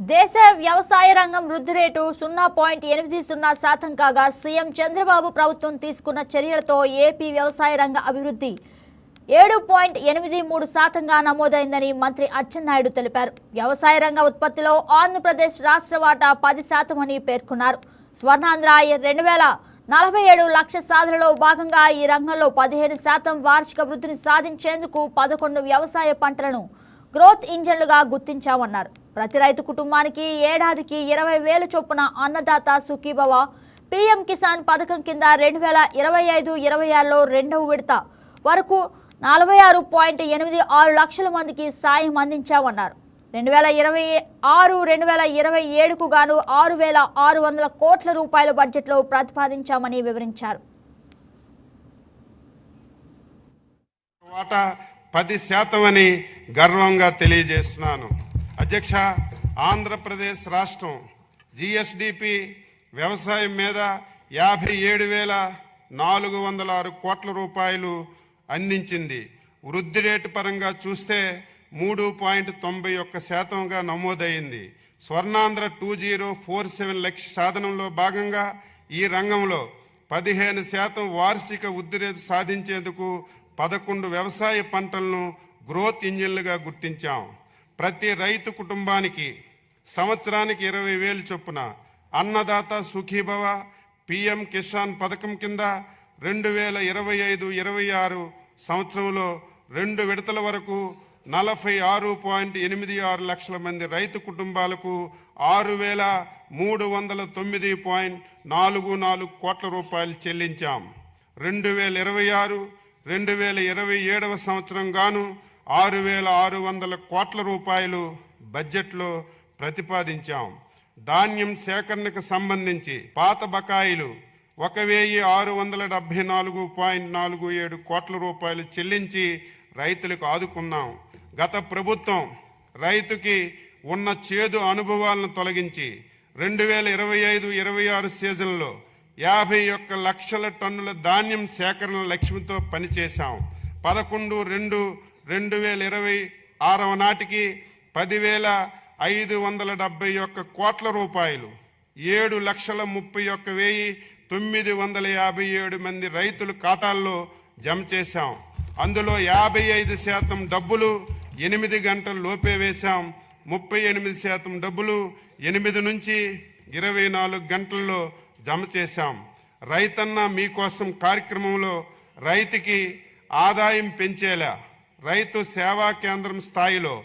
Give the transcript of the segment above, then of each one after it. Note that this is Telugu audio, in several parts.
దేశ వ్యవసాయ రంగం వృద్ధి రేటు 0.80% కాగా సీఎం చంద్రబాబు ప్రభుత్వం తీసుకున్న చర్యలతో ఏపీ వ్యవసాయ రంగ అభివృద్ధి 7.83%గా నమోదైందని మంత్రి అచ్చెన్నాయుడు తెలిపారు. వ్యవసాయ రంగ ఉత్పత్తిలో ఆంధ్రప్రదేశ్ రాష్ట్ర వాటా 10% అని పేర్కొన్నారు. స్వర్ణాంధ్ర 2047 లక్ష్య సాధనలో భాగంగా ఈ రంగంలో 15% వార్షిక వృద్ధిని సాధించేందుకు 11 వ్యవసాయ పంటలను గ్రోత్ ఇంజన్లుగా గుర్తించామన్నారు. ప్రతి రైతు కుటుంబానికి ఏడాదికి 20,000 చొప్పున అన్నదాత సుఖీభవ పీఎం కిసాన్ పథకం కింద 2025-26లో రెండవ విడత వరకు 46.86 లక్షల మందికి సాయం అందించామన్నారు. 2026-2027కు గాను 6,600 కోట్ల రూపాయల బడ్జెట్లో ప్రతిపాదించామని వివరించారు. 10% అని గర్వంగా తెలియజేస్తున్నాను. అధ్యక్ష, ఆంధ్రప్రదేశ్ రాష్ట్రం జిఎస్డిపి వ్యవసాయం మీద 57,406 కోట్ల రూపాయలు అందించింది. వృద్ధి రేటు పరంగా చూస్తే 3.91%గా నమోదైంది. స్వర్ణాంధ్ర 2047 లక్ష్య సాధనంలో భాగంగా ఈ రంగంలో 15% వార్షిక వృద్ధి రేటు సాధించేందుకు 11 వ్యవసాయ పంటలను గ్రోత్ ఇంజిన్లుగా గుర్తించాం. ప్రతి రైతు కుటుంబానికి సంవత్సరానికి 20,000 చొప్పున అన్నదాత సుఖీభవ పీఎం కిసాన్ పథకం కింద 2025-26 సంవత్సరంలో 2 విడతల వరకు 46.86 లక్షల మంది రైతు కుటుంబాలకు 6,309.44 కోట్ల రూపాయలు చెల్లించాం. 2026-2027 సంవత్సరం గాను 6,600 కోట్ల రూపాయలు బడ్జెట్లో ప్రతిపాదించాం. ధాన్యం సేకరణకు సంబంధించి పాత బకాయిలు 1,674.47 కోట్ల రూపాయలు చెల్లించి రైతులకు ఆదుకున్నాం. గత ప్రభుత్వం రైతుకి ఉన్న చేదు అనుభవాలను తొలగించి 2025-26 సీజన్లో 51 లక్షల టన్నుల ధాన్యం సేకరణ లక్ష్యంతో పనిచేశాం. 11/2/2026 నాటికి 10,571 కోట్ల రూపాయలు 7,31,957 మంది రైతుల ఖాతాల్లో జమ చేశాం. అందులో 55% డబ్బులు 8 గంటల లోపే వేశాం. 38% డబ్బులు 8 నుంచి 24 గంటల్లో జమ చేశాం. రైతన్న మీకోసం కార్యక్రమంలో రైతుకి ఆదాయం పెంచేలా రైతు సేవా కేంద్రం స్థాయిలో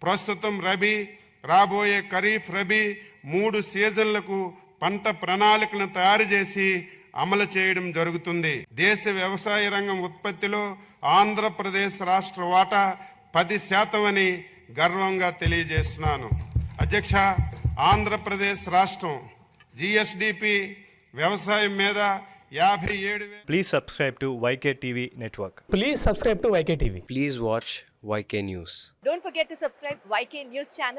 ప్రస్తుతం రబీ, రాబోయే ఖరీఫ్, రబీ 3 సీజన్లకు పంట ప్రణాళికలను తయారు చేసి అమలు చేయడం జరుగుతుంది. దేశ వ్యవసాయ రంగం ఉత్పత్తిలో ఆంధ్రప్రదేశ్ రాష్ట్ర వాటా 10% అని గర్వంగా తెలియజేస్తున్నాను. అధ్యక్ష, ఆంధ్రప్రదేశ్ రాష్ట్రం జిఎస్డిపి వ్యవసాయం మీద 57,000. Please subscribe to YK TV Network. Please subscribe to YK TV. Please watch YK News. Don't forget to subscribe YK News channel